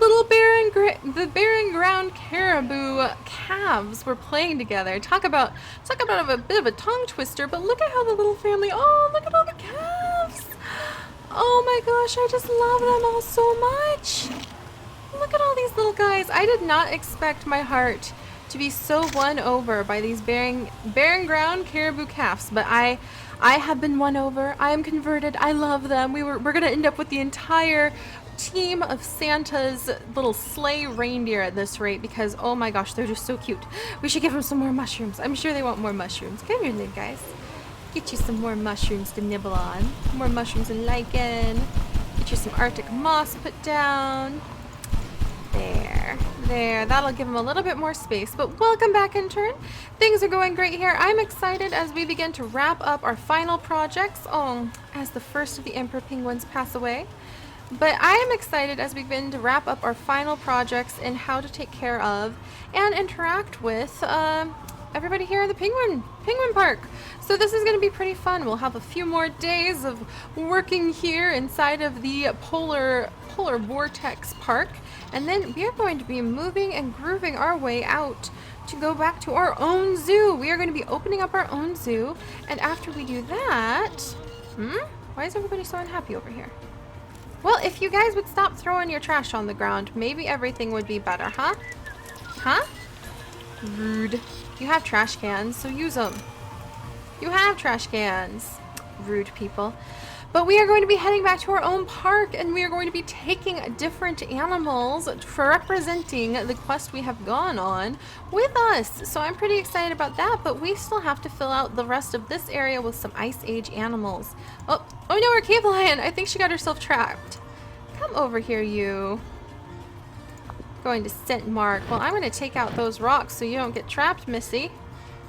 the barren ground caribou calves were playing together. Talk about a bit of a tongue twister, but look at how the little family, oh, look at all the calves. Oh my gosh, I just love them all so much. Look at all these little guys. I did not expect my heart to be so won over by these barren ground caribou calves, but I have been won over. I am converted. I love them. We're gonna end up with the entire team of Santa's little sleigh reindeer at this rate because oh my gosh, they're just so cute. We should give them some more mushrooms. I'm sure they want more mushrooms. Come here then, guys. Get you some more mushrooms to nibble on. More mushrooms and lichen. Get you some Arctic moss put down. There, that'll give them a little bit more space, but welcome back, Intern. Things are going great here. I'm excited as we begin to wrap up our final projects, as the first of the Emperor Penguins pass away. But I am excited as we begin to wrap up our final projects and how to take care of and interact with everybody here in the Penguin Park. So this is going to be pretty fun. We'll have a few more days of working here inside of the Polar Vortex Park. And then we are going to be moving and grooving our way out to go back to our own zoo. We are going to be opening up our own zoo. And after we do that... Why is everybody so unhappy over here? Well, if you guys would stop throwing your trash on the ground, maybe everything would be better, huh? Huh? Rude. You have trash cans, so use them. You have trash cans. Rude people. But we are going to be heading back to our own park, and we are going to be taking different animals for representing the quest we have gone on with us. So I'm pretty excited about that, but we still have to fill out the rest of this area with some Ice Age animals. Oh no, our cave lion! I think she got herself trapped. Come over here, you. Going to scent mark. Well, I'm going to take out those rocks so you don't get trapped, Missy.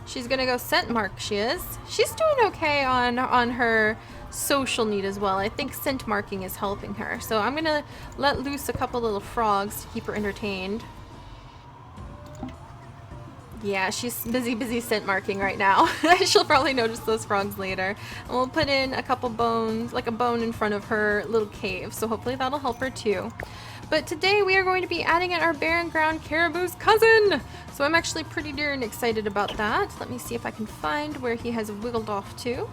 She's going to go scent mark, she is. She's doing okay on her social need as well. I think scent marking is helping her. So I'm going to let loose a couple little frogs to keep her entertained. Yeah, she's busy scent marking right now. She'll probably notice those frogs later. And we'll put in a couple bones, like a bone in front of her little cave. So hopefully that'll help her too. But today we are going to be adding in our barren ground caribou's cousin. So I'm actually pretty darn excited about that. Let me see if I can find where he has wiggled off to.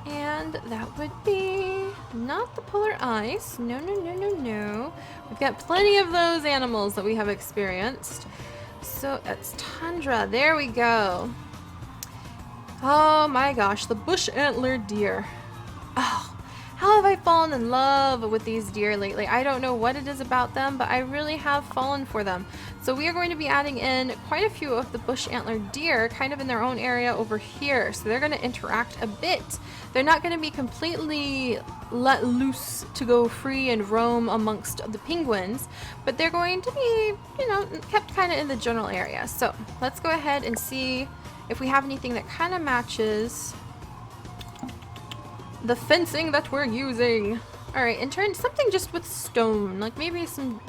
And that would be not the polar ice. No. We've got plenty of those animals that we have experienced. So that's tundra. There we go. Oh my gosh, the Bush-Antler deer. Oh, how have I fallen in love with these deer lately? I don't know what it is about them, but I really have fallen for them. So we are going to be adding in quite a few of the Bush-Antler deer kind of in their own area over here. So they're going to interact a bit. They're not going to be completely let loose to go free and roam amongst the penguins, but they're going to be, you know, kept kind of in the general area. So let's go ahead and see if we have anything that kind of matches the fencing that we're using. Alright, Intern, something just with stone, like maybe some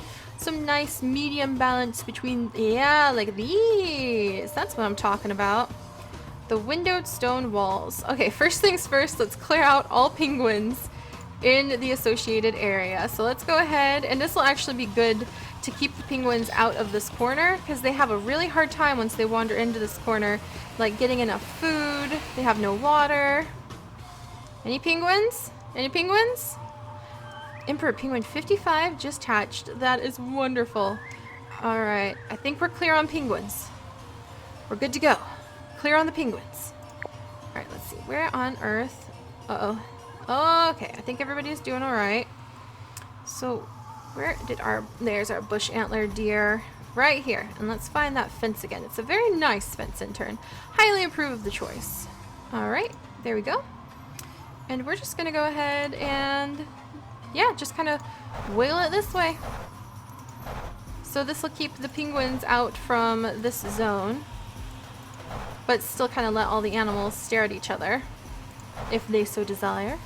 nice medium balance between, yeah, like these. That's what I'm talking about. The windowed stone walls. Okay, first things first, let's clear out all penguins in the associated area. So let's go ahead, and this will actually be good to keep the penguins out of this corner because they have a really hard time once they wander into this corner, like getting enough food. They have no water. Any penguins? Any penguins? Emperor Penguin 55 just hatched. That is wonderful. Alright, I think we're clear on penguins. We're good to go. Clear on the penguins. Alright, let's see. Where on earth? Uh-oh. Okay, I think everybody's doing alright. So, where did there's our Bush-Antler deer. Right here. And let's find that fence again. It's a very nice fence, Intern. Highly approve of the choice. Alright, there we go. And we're just going to go ahead and, yeah, just kind of wiggle it this way. So this will keep the penguins out from this zone, but still kind of let all the animals stare at each other, if they so desire.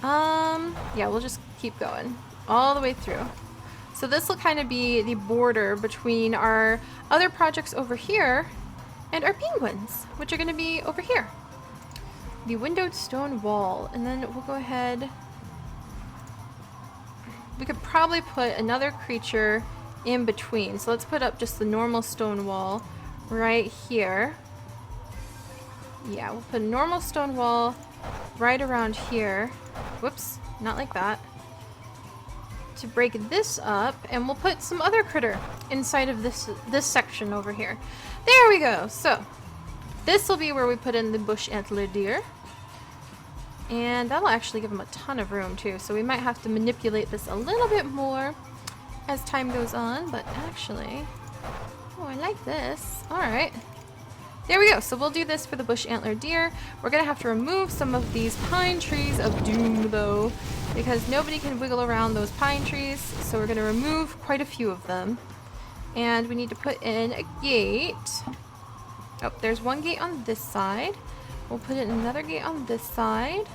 Yeah, we'll just keep going all the way through. So this will kind of be the border between our other projects over here and our penguins, which are going to be over here. The windowed stone wall, and then we'll go ahead. We could probably put another creature in between. So let's put up just the normal stone wall right here. Yeah, we'll put a normal stone wall right around here. Whoops, not like that. To break this up, and we'll put some other critter inside of this section over here. There we go. So this will be where we put in the Bush-Antler deer. And that'll actually give them a ton of room too. So we might have to manipulate this a little bit more as time goes on, but actually, oh, I like this. All right. There we go. So we'll do this for the Bush-Antler deer. We're going to have to remove some of these pine trees of doom though, because nobody can wiggle around those pine trees. So we're going to remove quite a few of them. And we need to put in a gate. Oh, there's one gate on this side. We'll put in another gate on this side.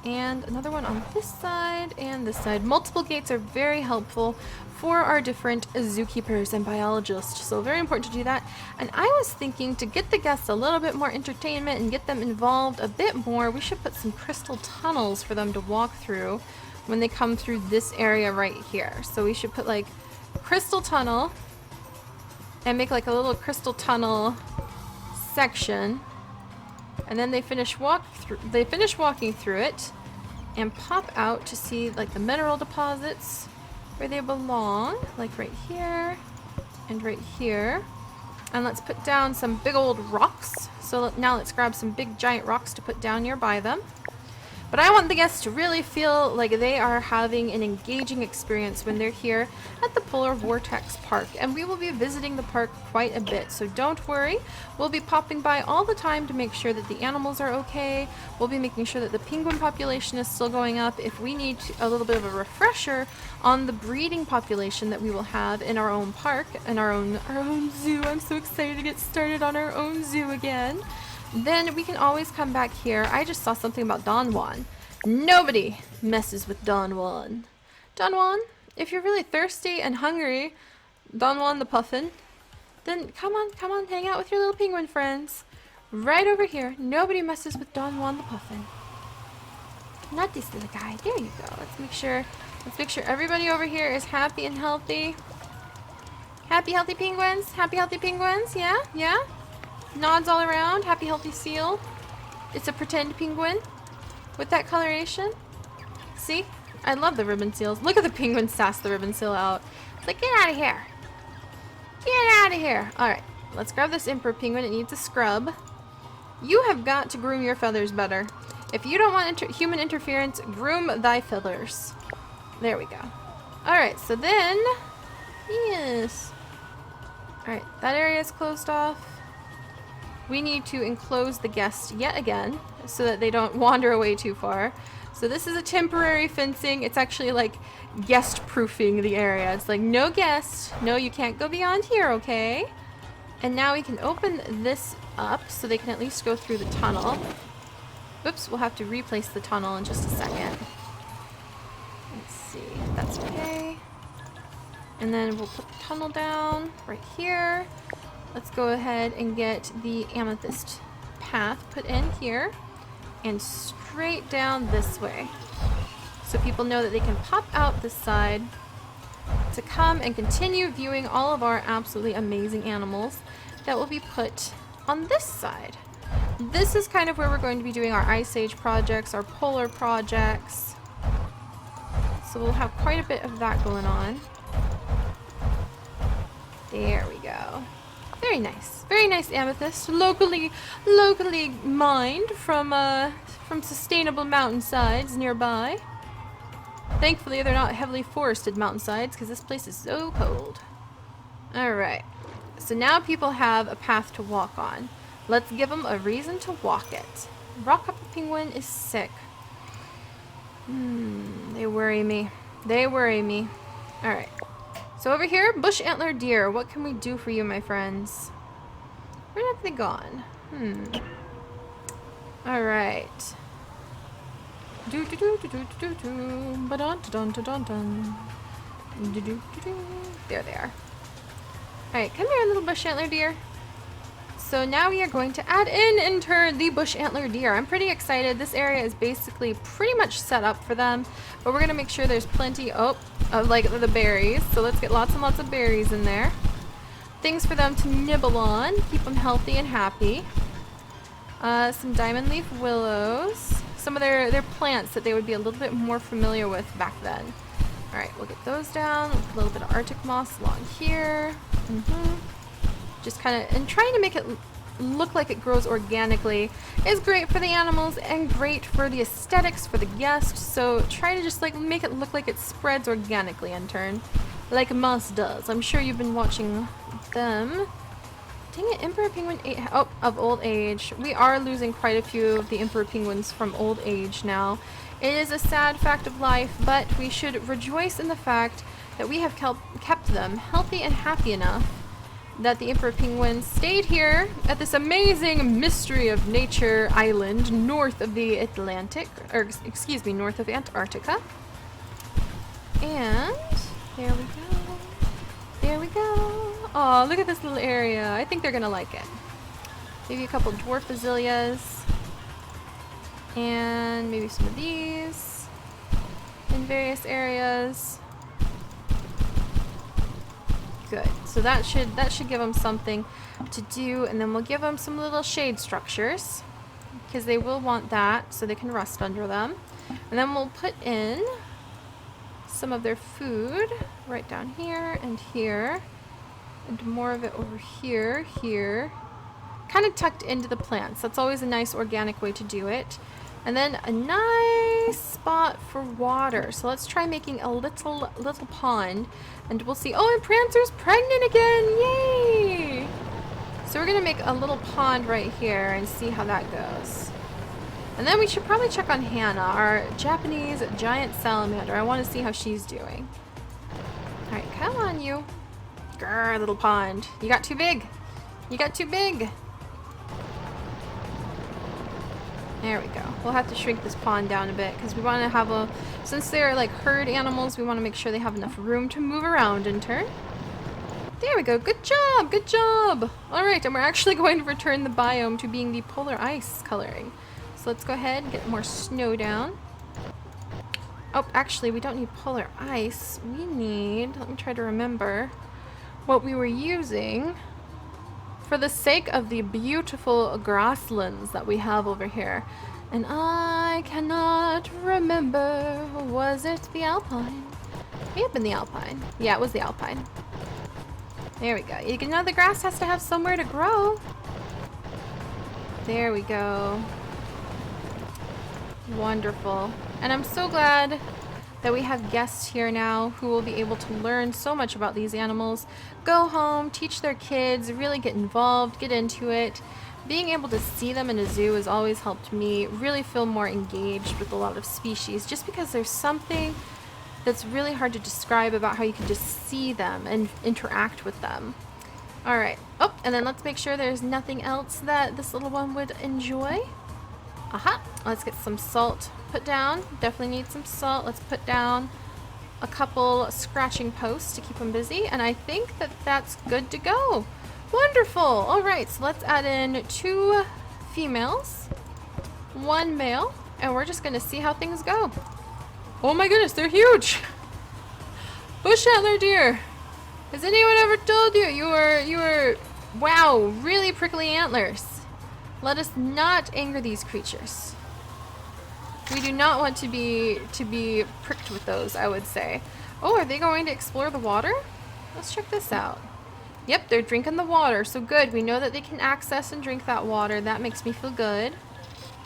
And another one on this side and this side. Multiple gates are very helpful for our different zookeepers and biologists. So very important to do that. And I was thinking to get the guests a little bit more entertainment and get them involved a bit more, we should put some crystal tunnels for them to walk through when they come through this area right here. So we should put like crystal tunnel and make like a little crystal tunnel section. And then they finish walking through it and pop out to see like the mineral deposits where they belong, like right here and right here. And let's put down some big old rocks. So now let's grab some big giant rocks to put down nearby them. But I want the guests to really feel like they are having an engaging experience when they're here at the Polar Vortex Park. And we will be visiting the park quite a bit, so don't worry. We'll be popping by all the time to make sure that the animals are okay. We'll be making sure that the penguin population is still going up. If we need a little bit of a refresher on the breeding population that we will have in our own park, in our own zoo. I'm so excited to get started on our own zoo again. Then we can always come back here. I just saw something about Don Juan. Nobody messes with Don Juan. Don Juan, if you're really thirsty and hungry, Don Juan the Puffin, then come on, hang out with your little penguin friends. Right over here. Nobody messes with Don Juan the Puffin. Not this little guy. There you go. Let's make sure everybody over here is happy and healthy. Happy, healthy penguins? Happy, healthy penguins? Yeah? Yeah? Nods all around. Happy, healthy seal. It's a pretend penguin with that coloration. See? I love the ribbon seals. Look at the penguin sass the ribbon seal out. It's like, get out of here. Get out of here. Alright, let's grab this emperor penguin. It needs a scrub. You have got to groom your feathers better. If you don't want human interference, groom thy feathers. There we go. Alright, so then... Yes. Alright, that area is closed off. We need to enclose the guests yet again so that they don't wander away too far. So this is a temporary fencing. It's actually like guest proofing the area. It's like, no guest. No, you can't go beyond here, okay? And now we can open this up so they can at least go through the tunnel. Oops, we'll have to replace the tunnel in just a second. Let's see if that's okay. And then we'll put the tunnel down right here. Let's go ahead and get the amethyst path put in here and straight down this way. So people know that they can pop out this side to come and continue viewing all of our absolutely amazing animals that will be put on this side. This is kind of where we're going to be doing our Ice Age projects, our polar projects. So we'll have quite a bit of that going on. There we go. Very nice amethyst, locally mined from sustainable mountainsides nearby. Thankfully, they're not heavily forested mountainsides because this place is so cold. All right, so now people have a path to walk on. Let's give them a reason to walk it. Rockhopper penguin is sick. They worry me. They worry me. All right. So over here, Bush-Antler deer. What can we do for you, my friends? Where have they gone? All right. There they are. All right, come here, little Bush-Antler deer. so now we are going to add in turn the Bush-Antler deer. I'm pretty excited. This area is basically pretty much set up for them, but we're gonna make sure there's plenty of like the berries. So let's get lots and lots of berries in there. Things for them to nibble on, keep them healthy and happy. Some diamond leaf willows. Some of their plants that they would be a little bit more familiar with back then. All right, we'll get those down. A little bit of Arctic moss along here. Just kind of, and trying to make it look like it grows organically is great for the animals and great for the aesthetics for the guests. So try to just like make it look like it spreads organically in turn, like moss does. I'm sure you've been watching them. Dang it, Emperor Penguin of old age. We are losing quite a few of the Emperor Penguins from old age now. It is a sad fact of life, but we should rejoice in the fact that we have kept them healthy and happy enough that the Emperor Penguins stayed here at this amazing mystery of nature island north of the Atlantic, or excuse me, north of Antarctica. And there we go. There we go. Oh, look at this little area. I think they're gonna like it. Maybe a couple dwarf azaleas. And maybe some of these in various areas. Good. So that should give them something to do, and then we'll give them some little shade structures because they will want that so they can rest under them. And then we'll put in some of their food right down here and here, and more of it over here, kind of tucked into the plants. That's always a nice organic way to do it. And then a nice spot for water. So let's try making a little pond, and we'll see. Oh, and Prancer's pregnant again! Yay! So we're gonna make a little pond right here and see how that goes. And then we should probably check on Hannah, our Japanese giant salamander. I want to see how she's doing. All right, come on, you. Grr, little pond. You got too big. You got too big. There we go. We'll have to shrink this pond down a bit because we want to have since they're like herd animals, we want to make sure they have enough room to move around in turn. There we go. Good job. Good job. All right, and we're actually going to return the biome to being the polar ice coloring. So let's go ahead and get more snow down. Oh, actually, we don't need polar ice. We need, let me try to remember what we were using for the sake of the beautiful grasslands that we have over here. And I cannot remember. Was it the Alpine? May have been the Alpine. Yeah, it was the Alpine. There we go. You know the grass has to have somewhere to grow. There we go. Wonderful. And I'm so glad that we have guests here now who will be able to learn so much about these animals, go home, teach their kids, really get involved, get into it. Being able to see them in a zoo has always helped me really feel more engaged with a lot of species, just because there's something that's really hard to describe about how you can just see them and interact with them. All right. Oh, and then let's make sure there's nothing else that this little one would enjoy. Aha. Let's get some salt put down. Definitely need some salt. Let's put down a couple scratching posts to keep them busy, and I think that that's good to go. Wonderful. All right, so let's add in 2 females, 1 male, and we're just gonna see how things go. Oh my goodness, they're huge. Bush-Antler deer. Has anyone ever told you you were wow, really prickly antlers? Let us not anger these creatures. We do not want to be pricked with those, I would say. Oh, are they going to explore the water? Let's check this out. Yep, they're drinking the water, so good. We know that they can access and drink that water. That makes me feel good.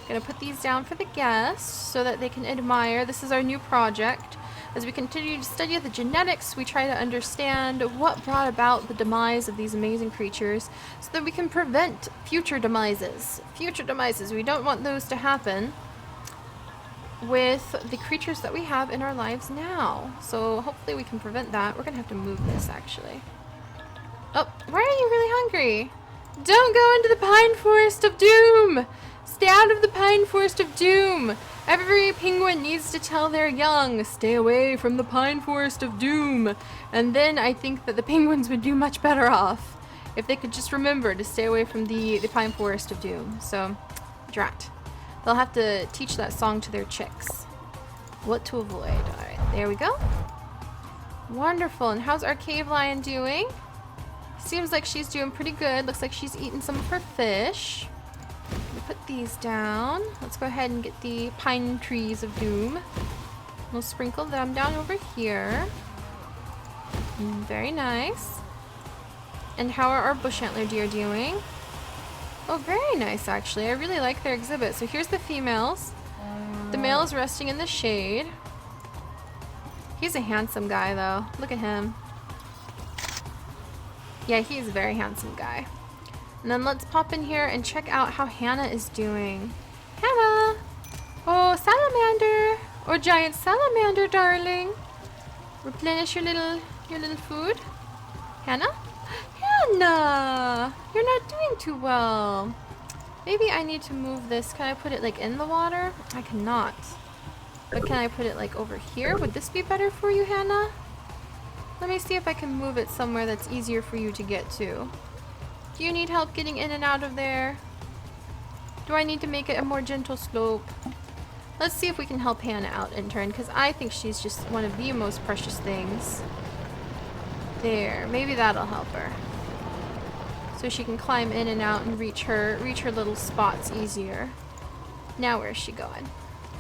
Gonna put these down for the guests so that they can admire. This is our new project. As we continue to study the genetics, we try to understand what brought about the demise of these amazing creatures so that we can prevent future demises. Future demises, we don't want those to happen with the creatures that we have in our lives now. So hopefully we can prevent that. We're gonna have to move this actually. Oh, why are you really hungry? Don't go into the pine forest of doom! Stay out of the pine forest of doom! Every penguin needs to tell their young, stay away from the pine forest of doom. And then I think that the penguins would do much better off. if they could just remember to stay away from the Pine Forest of Doom. So, drat. They'll have to teach that song to their chicks. What to avoid. Alright, there we go. Wonderful. And how's our cave lion doing? Seems like she's doing pretty good. Looks like she's eating some of her fish. Put these down. Let's go ahead and get the pine trees of doom. We'll sprinkle them down over here. Very nice. And how are our bush-antler deer doing? Oh, very nice actually. I really like their exhibit. So here's the females. The male is resting in the shade. He's a handsome guy though. Look at him. Yeah, he's a very handsome guy. And then let's pop in here and check out how Hannah is doing. Hannah! Oh, salamander! Oh, giant salamander, darling. Replenish your little food. Hannah? Hannah! You're not doing too well. Maybe I need to move this. Can I put it like in the water? I cannot. But can I put it like over here? Would this be better for you, Hannah? Let me see if I can move it somewhere that's easier for you to get to. Do you need help getting in and out of there? Do I need to make it a more gentle slope? Let's see if we can help Hannah out, Intern, because I think she's just one of the most precious things. There, maybe that'll help her. So she can climb in and out and reach her little spots easier. Now where's she going?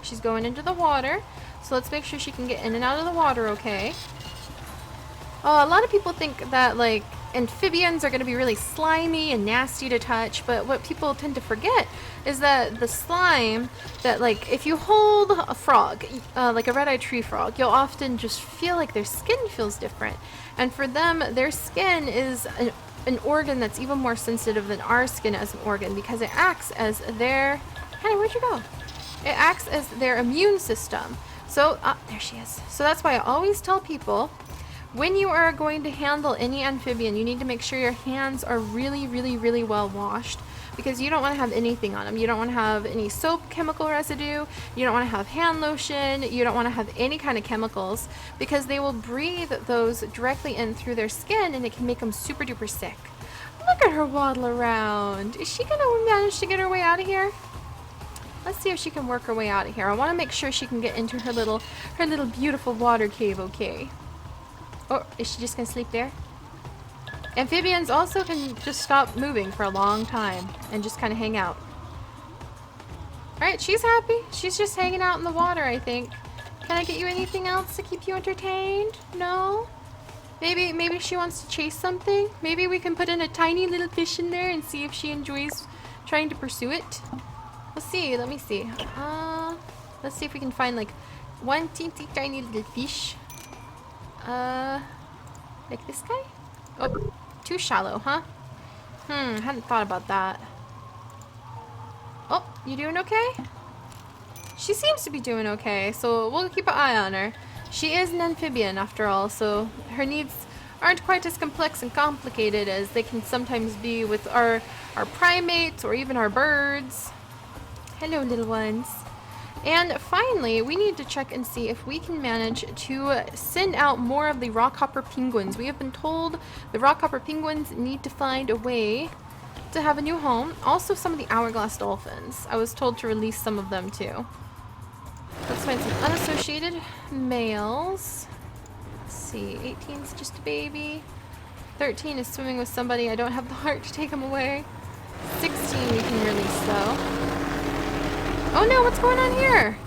She's going into the water. So let's make sure she can get in and out of the water okay. A lot of people think that like amphibians are going to be really slimy and nasty to touch, but what people tend to forget is that the slime, that like if you hold a frog, like a red-eyed tree frog, you'll often just feel like their skin feels different. And for them, their skin is an organ that's even more sensitive than our skin as an organ, because it acts as their... Honey, where'd you go? It acts as their immune system. So, there she is. So that's why I always tell people, when you are going to handle any amphibian, you need to make sure your hands are really, really, really well washed, because you don't want to have anything on them. You don't want to have any soap chemical residue. You don't want to have hand lotion. You don't want to have any kind of chemicals, because they will breathe those directly in through their skin and it can make them super duper sick. Look at her waddle around. Is she gonna manage to get her way out of here? Let's see if she can work her way out of here. I want to make sure she can get into her little beautiful water cave, okay? Oh, is she just gonna sleep there? Amphibians also can just stop moving for a long time and just kind of hang out. Alright, she's happy. She's just hanging out in the water, I think. Can I get you anything else to keep you entertained? No? Maybe she wants to chase something? Maybe we can put in a tiny little fish in there and see if she enjoys trying to pursue it? Let's see. Let me see. Let's see if we can find like one teensy tiny little fish. Like this guy? Oh, too shallow, huh? I hadn't thought about that. Oh, you doing okay? She seems to be doing okay, so we'll keep an eye on her. She is an amphibian after all, so her needs aren't quite as complex and complicated as they can sometimes be with our primates or even our birds. Hello, little ones. And finally, we need to check and see if we can manage to send out more of the Rockhopper Penguins. We have been told the Rockhopper Penguins need to find a way to have a new home. Also, some of the Hourglass Dolphins. I was told to release some of them too. Let's find some unassociated males. Let's see, 18 is just a baby. 13 is swimming with somebody. I don't have the heart to take him away. 16 we can release though. Oh no, what's going on here?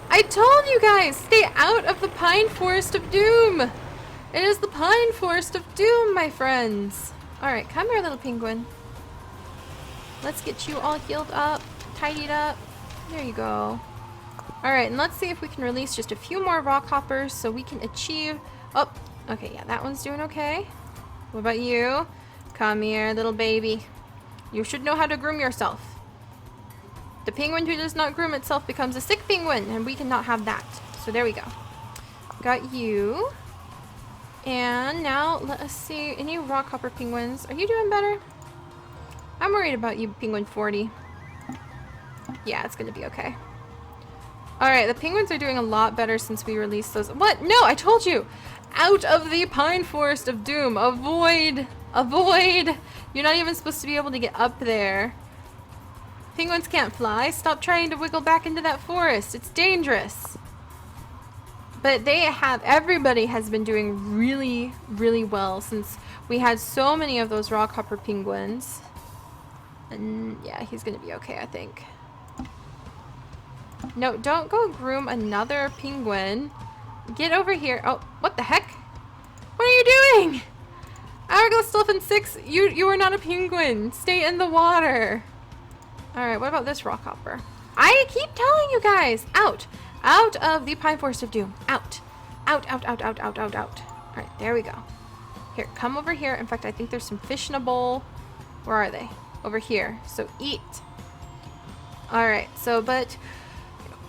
I told you guys, stay out of the Pine Forest of Doom. It is the Pine Forest of Doom, my friends. Alright, come here, little penguin. Let's get you all healed up, tidied up. There you go. Alright, and let's see if we can release just a few more rockhoppers so we can achieve... Oh, okay, yeah, that one's doing okay. What about you? Come here, little baby. You should know how to groom yourself. The penguin who does not groom itself becomes a sick penguin, and we cannot have that. So there we go. Got you. And now, let us see. Any rockhopper penguins? Are you doing better? I'm worried about you, penguin 40. Yeah, it's going to be okay. Alright, the penguins are doing a lot better since we released those. What? No, I told you! Out of the Pine Forest of Doom. Avoid Avoid! You're not even supposed to be able to get up there. Penguins can't fly. Stop trying to wiggle back into that forest. It's dangerous. But everybody has been doing really, really well since we had so many of those rockhopper penguins. And yeah, he's gonna be okay, I think. No, don't go groom another penguin. Get over here. Oh, what the heck? What are you doing? Hourglass Dolphin 6, you are not a penguin. Stay in the water. Alright, what about this rockhopper? I keep telling you guys, out. Out of the Pine Forest of Doom. Out. Out, out, out, out, out, out, out. Alright, there we go. Here, come over here. In fact, I think there's some fish in a bowl. Where are they? Over here. So eat. Alright, so, but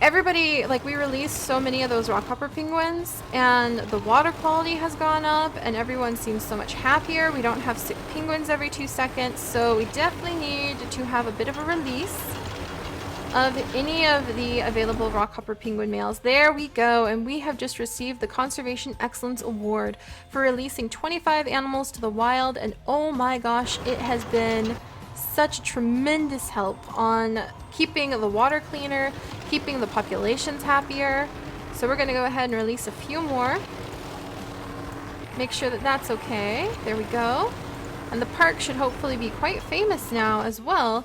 everybody, like, we released so many of those rockhopper penguins, and the water quality has gone up, and everyone seems so much happier. We don't have sick penguins every 2 seconds, so we definitely need to have a bit of a release of any of the available rockhopper penguin males. There we go, and we have just received the Conservation Excellence Award for releasing 25 animals to the wild, and oh my gosh, it has been such a tremendous help on keeping the water cleaner, keeping the populations happier. So we're going to go ahead and release a few more. Make sure that that's okay. There we go. And the park should hopefully be quite famous now as well.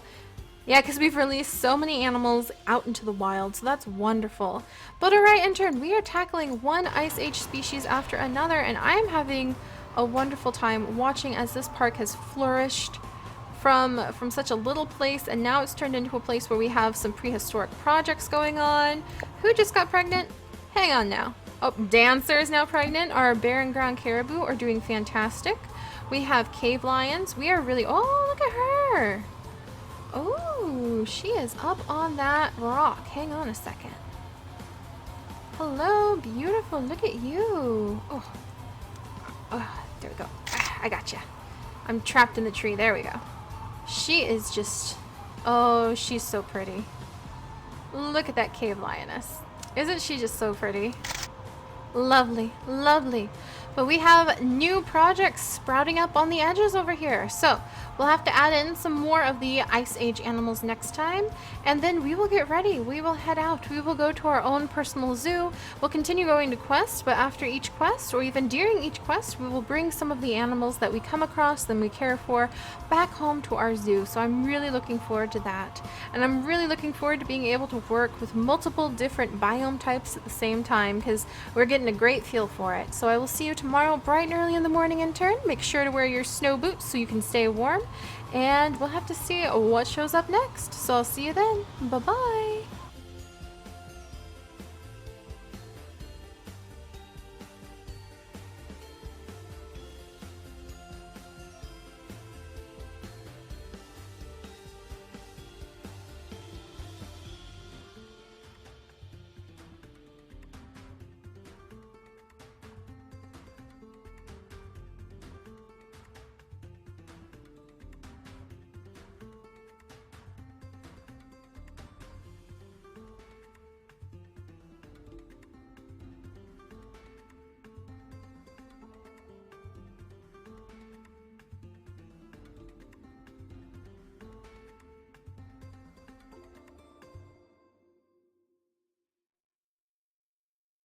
Yeah, because we've released so many animals out into the wild, so that's wonderful. But alright, Intern, we are tackling one Ice Age species after another, and I'm having a wonderful time watching as this park has flourished from such a little place, and now it's turned into a place where we have some prehistoric projects going on. Who just got pregnant? Hang on now. Oh, Dancer is now pregnant. Our bear and ground caribou are doing fantastic. We have cave lions. We are really... Oh, look at her. Oh, she is up on that rock. Hang on a second. Hello, beautiful. Look at you. Oh, there we go. I got you. I'm trapped in the tree. There we go. She is just... Oh, she's so pretty. Look at that cave lioness. Isn't she just so pretty? Lovely, lovely. But we have new projects sprouting up on the edges over here. So we'll have to add in some more of the Ice Age animals next time. And then we will get ready. We will head out. We will go to our own personal zoo. We'll continue going to quests, but after each quest, or even during each quest, we will bring some of the animals that we come across, that we care for, back home to our zoo. So I'm really looking forward to that. And I'm really looking forward to being able to work with multiple different biome types at the same time, because we're getting a great feel for it. So I will see you tomorrow bright and early in the morning, Intern. Make sure to wear your snow boots so you can stay warm, and we'll have to see what shows up next. So I'll see you then. Bye bye.